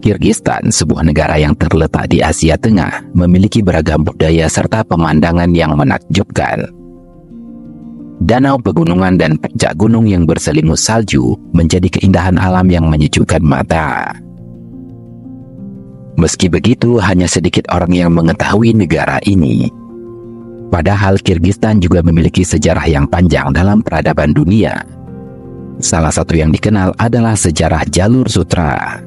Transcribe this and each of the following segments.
Kirgistan, sebuah negara yang terletak di Asia Tengah, memiliki beragam budaya serta pemandangan yang menakjubkan. Danau pegunungan dan puncak gunung yang berselimut salju menjadi keindahan alam yang menyejukkan mata. Meski begitu, hanya sedikit orang yang mengetahui negara ini. Padahal Kirgistan juga memiliki sejarah yang panjang dalam peradaban dunia. Salah satu yang dikenal adalah sejarah jalur sutra.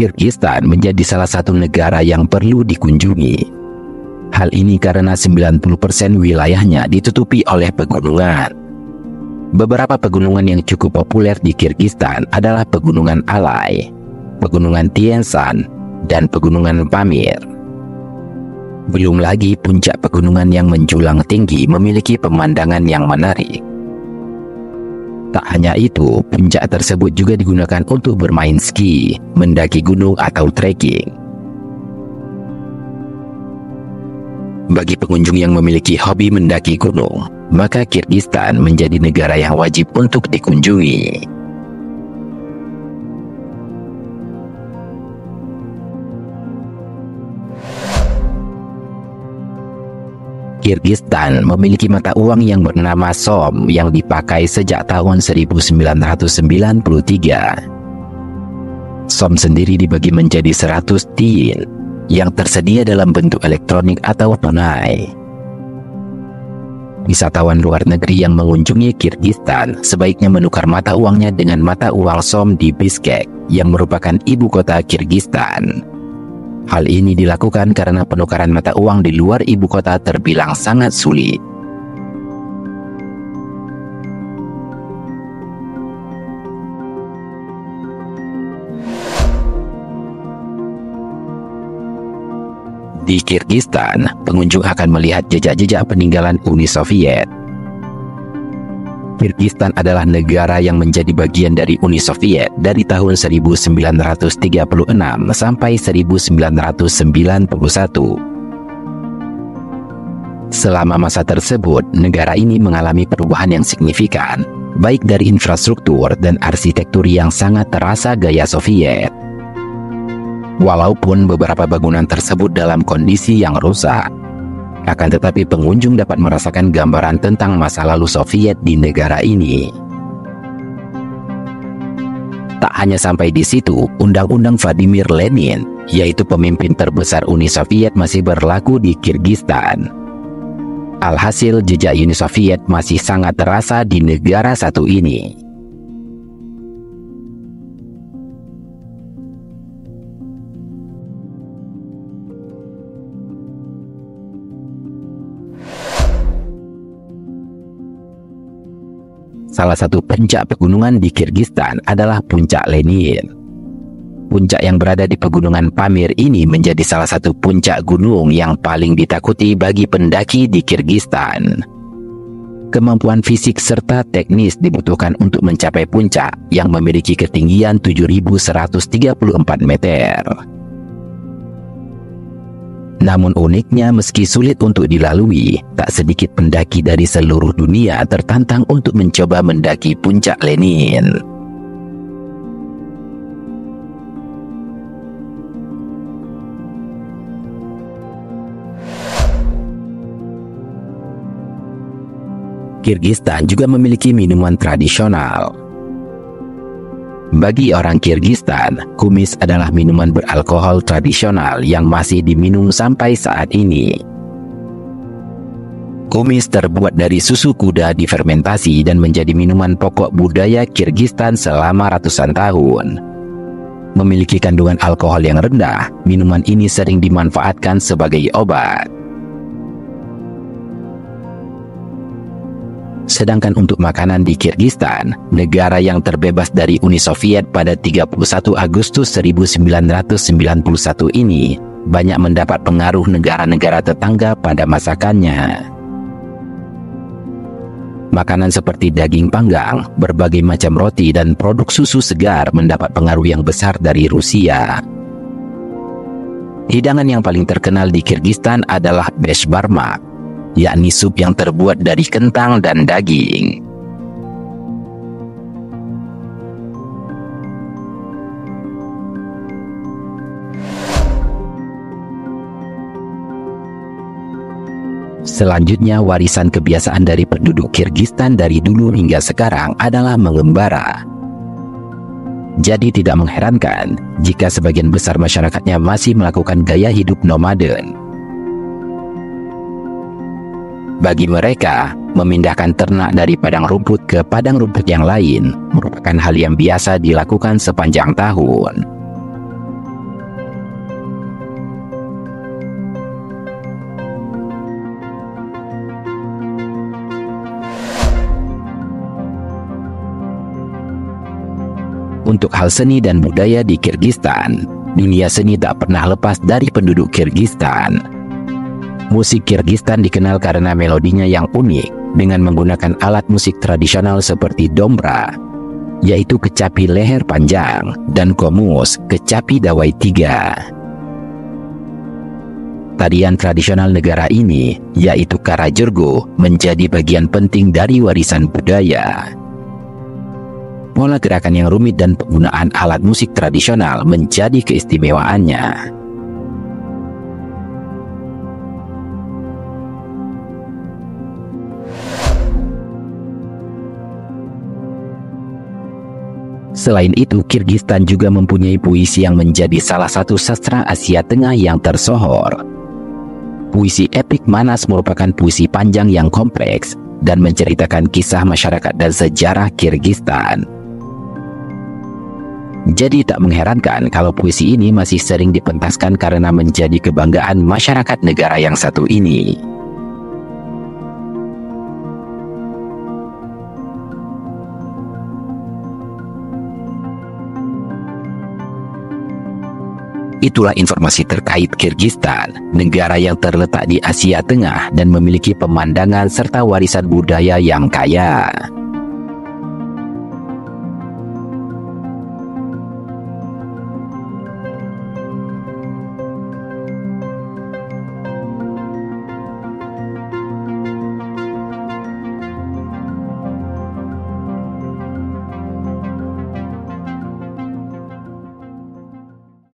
Kirgistan menjadi salah satu negara yang perlu dikunjungi. Hal ini karena 90% wilayahnya ditutupi oleh pegunungan. Beberapa pegunungan yang cukup populer di Kirgistan adalah Pegunungan Alay, Pegunungan Tian Shan, dan Pegunungan Pamir. Belum lagi puncak pegunungan yang menjulang tinggi memiliki pemandangan yang menarik. Tak hanya itu, puncak tersebut juga digunakan untuk bermain ski, mendaki gunung atau trekking. Bagi pengunjung yang memiliki hobi mendaki gunung, maka Kirgistan menjadi negara yang wajib untuk dikunjungi. Kirgistan memiliki mata uang yang bernama Som yang dipakai sejak tahun 1993. Som sendiri dibagi menjadi 100 tin yang tersedia dalam bentuk elektronik atau tunai. Wisatawan luar negeri yang mengunjungi Kirgistan sebaiknya menukar mata uangnya dengan mata uang Som di Bishkek yang merupakan ibu kota Kirgistan. Hal ini dilakukan karena penukaran mata uang di luar ibu kota terbilang sangat sulit. Di Kirgistan, pengunjung akan melihat jejak-jejak peninggalan Uni Soviet. Kirgistan adalah negara yang menjadi bagian dari Uni Soviet dari tahun 1936 sampai 1991. Selama masa tersebut, negara ini mengalami perubahan yang signifikan, baik dari infrastruktur dan arsitektur yang sangat terasa gaya Soviet. Walaupun beberapa bangunan tersebut dalam kondisi yang rusak, akan tetapi pengunjung dapat merasakan gambaran tentang masa lalu Soviet di negara ini. Tak hanya sampai di situ, Undang-Undang Vladimir Lenin, yaitu pemimpin terbesar Uni Soviet, masih berlaku di Kirgistan. Alhasil, jejak Uni Soviet masih sangat terasa di negara satu ini. Salah satu puncak pegunungan di Kirgistan adalah Puncak Lenin. Puncak yang berada di Pegunungan Pamir ini menjadi salah satu puncak gunung yang paling ditakuti bagi pendaki di Kirgistan. Kemampuan fisik serta teknis dibutuhkan untuk mencapai puncak yang memiliki ketinggian 7.134 meter. Namun uniknya, meski sulit untuk dilalui, tak sedikit pendaki dari seluruh dunia tertantang untuk mencoba mendaki Puncak Lenin. Kirgistan juga memiliki minuman tradisional. Bagi orang Kirgistan, kumis adalah minuman beralkohol tradisional yang masih diminum sampai saat ini. Kumis terbuat dari susu kuda difermentasi dan menjadi minuman pokok budaya Kirgistan selama ratusan tahun. Memiliki kandungan alkohol yang rendah, minuman ini sering dimanfaatkan sebagai obat. Sedangkan untuk makanan di Kirgistan, negara yang terbebas dari Uni Soviet pada 31 Agustus 1991 ini, banyak mendapat pengaruh negara-negara tetangga pada masakannya. Makanan seperti daging panggang, berbagai macam roti, dan produk susu segar mendapat pengaruh yang besar dari Rusia. Hidangan yang paling terkenal di Kirgistan adalah beshbarmak, yakni sup yang terbuat dari kentang dan daging. Selanjutnya, warisan kebiasaan dari penduduk Kirgistan dari dulu hingga sekarang adalah mengembara. Jadi tidak mengherankan jika sebagian besar masyarakatnya masih melakukan gaya hidup nomaden. Bagi mereka, memindahkan ternak dari padang rumput ke padang rumput yang lain merupakan hal yang biasa dilakukan sepanjang tahun. Untuk hal seni dan budaya di Kirgistan, dunia seni tak pernah lepas dari penduduk Kirgistan. Musik Kirgistan dikenal karena melodinya yang unik dengan menggunakan alat musik tradisional seperti dombra, yaitu kecapi leher panjang, dan komus, kecapi dawai tiga. Tarian tradisional negara ini, yaitu Karajorgo, menjadi bagian penting dari warisan budaya. Pola gerakan yang rumit dan penggunaan alat musik tradisional menjadi keistimewaannya. Selain itu, Kirgistan juga mempunyai puisi yang menjadi salah satu sastra Asia Tengah yang tersohor. Puisi epik Manas merupakan puisi panjang yang kompleks dan menceritakan kisah masyarakat dan sejarah Kirgistan. Jadi tak mengherankan kalau puisi ini masih sering dipentaskan karena menjadi kebanggaan masyarakat negara yang satu ini. Itulah informasi terkait Kirgistan, negara yang terletak di Asia Tengah dan memiliki pemandangan serta warisan budaya yang kaya.